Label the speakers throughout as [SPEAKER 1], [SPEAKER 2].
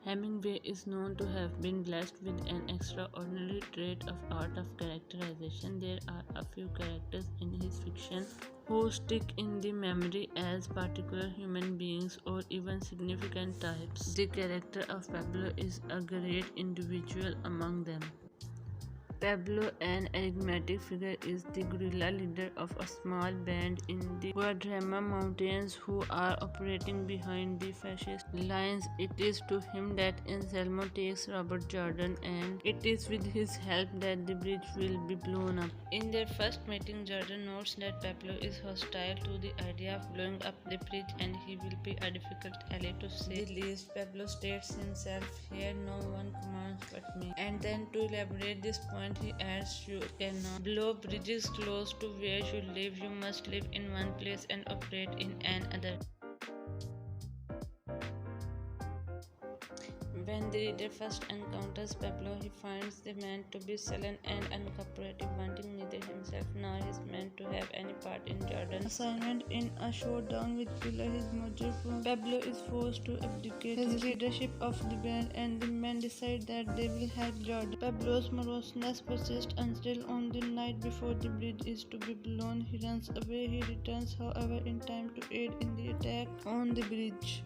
[SPEAKER 1] Hemingway is known to have been blessed with an extraordinary trait of art of characterization. There are a few characters in his fiction who stick in the memory as particular human beings or even significant types. The character of Pablo is a great individual among them. Pablo, an enigmatic figure, is the guerrilla leader of a small band in the Guadarrama Mountains who are operating behind the fascist lines. It is to him that Anselmo takes Robert Jordan, and it is with his help that the bridge will be blown up. In their first meeting, Jordan notes that Pablo is hostile to the idea of blowing up the bridge and he will be a difficult ally to say the least. Pablo states himself, "Here no one commands but me." And then to elaborate this point, he adds, "You cannot blow bridges close to where you live. You must live in one place and operate in another." When the reader first encounters Pablo, he finds the man to be sullen and uncooperative, wanting neither himself nor his men to have any part in Jordan's assignment. In a showdown with Pilar, his mother, Pablo is forced to abdicate his leadership of the band, and the men decide that they will help Jordan. Pablo's moroseness persists until on the night before the bridge is to be blown, he runs away. He returns, however, in time to aid in the attack on the bridge.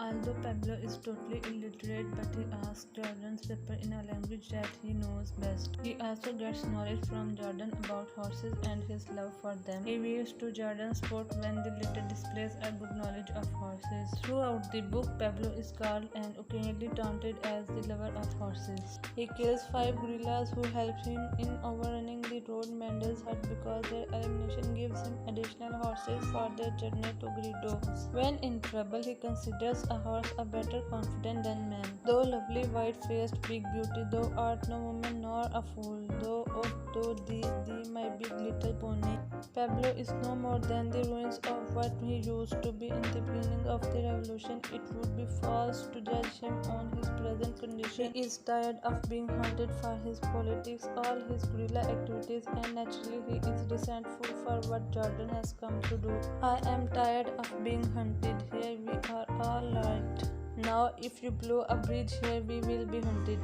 [SPEAKER 1] Although Pablo is totally illiterate, but he asks Jordan's paper in a language that he knows best. He also gets knowledge from Jordan about horses and his love for them. He waves to Jordan's sport when the latter displays a good knowledge of horses. Throughout the book, Pablo is called and occasionally taunted as the lover of horses. He kills 5 guerillas who help him in overrunning the road mender's hut because their elimination gives him additional horses for their journey to Gredo. When in trouble, he considers a horse a better confidant than man. Thou lovely white-faced big beauty, thou art no woman nor a fool, though thee, my big little pony. Pablo is no more than the ruins of what he used to be in the beginning of the revolution. It would be false to judge him on his present condition. He is tired of being hunted for his politics, all his guerrilla activities, and naturally he is resentful for what Jordan has come to do. "I am tired of being hunted. Here we are all right. Now if you blow a bridge here, we will be hunted."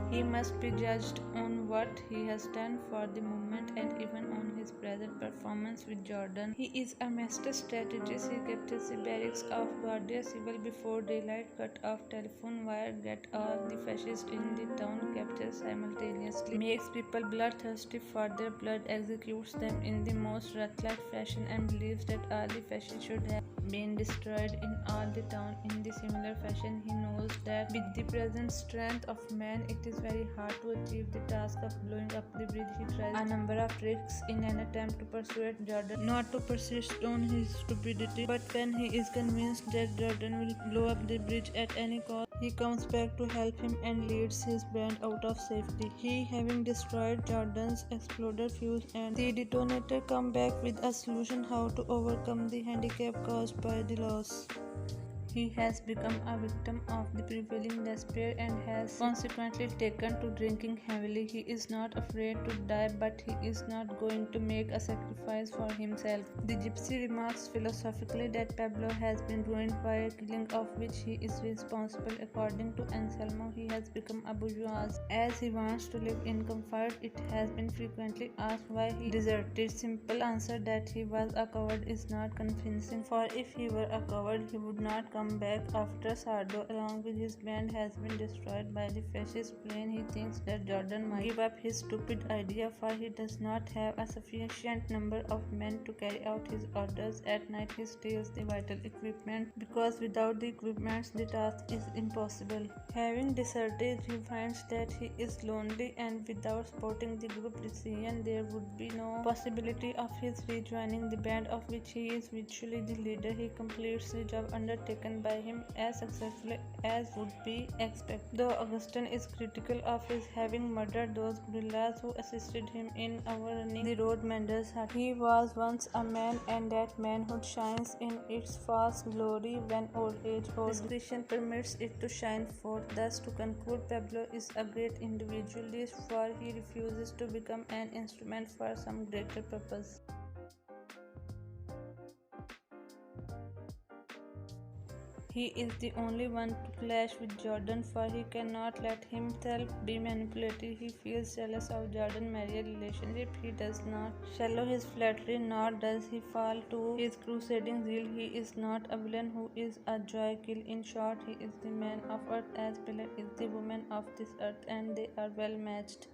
[SPEAKER 1] He must be judged on what he has done for the movement and even on his present performance with Jordan. He is a master strategist. He captures the barracks of Guardia Civil before daylight, cut off telephone wire, get all the fascists in the town captured simultaneously, makes people bloodthirsty for their blood, executes them in the most wrath-like fashion, and believes that all the fascists should have been destroyed in all the town in the similar fashion. He knows that with the present strength of man, it is very hard to achieve the task of blowing up the bridge. He tries a number of tricks in an attempt to persuade Jordan not to persist on his stupidity, but when he is convinced that Jordan will blow up the bridge at any cost, he comes back to help him and leads his band out of safety. He, having destroyed Jordan's exploder fuse and the detonator, come back with a solution how to overcome the handicap caused by the loss. He has become a victim of the prevailing despair and has consequently taken to drinking heavily. He is not afraid to die, but he is not going to make a sacrifice for himself. The gypsy remarks philosophically that Pablo has been ruined by a killing of which he is responsible. According to Anselmo, he has become a bourgeois. As he wants to live in comfort, it has been frequently asked why he deserted. Simple answer that he was a coward is not convincing, for if he were a coward, he would not come back after Sardo along with his band has been destroyed by the fascist plane. He thinks that Jordan might give up his stupid idea, for he does not have a sufficient number of men to carry out his orders. At night he steals the vital equipment because without the equipment the task is impossible. Having deserted, he finds that he is lonely, and without supporting the group decision there would be no possibility of his rejoining the band of which he is virtually the leader. He completes the job undertaken by him as successfully as would be expected, though Augustine is critical of his having murdered those guerrillas who assisted him in overrunning the road mender's hut. He was once a man, and that manhood shines in its false glory when old age or discretion permits it to shine forth. Thus, to conclude, Pablo is a great individualist, for he refuses to become an instrument for some greater purpose. He is the only one to clash with Jordan, for he cannot let himself be manipulated. He feels jealous of Jordan's marriage relationship. He does not shallow his flattery, nor does he fall to his crusading zeal. He is not a villain who is a joy kill. In short, he is the man of earth as Pilar is the woman of this earth, and they are well matched.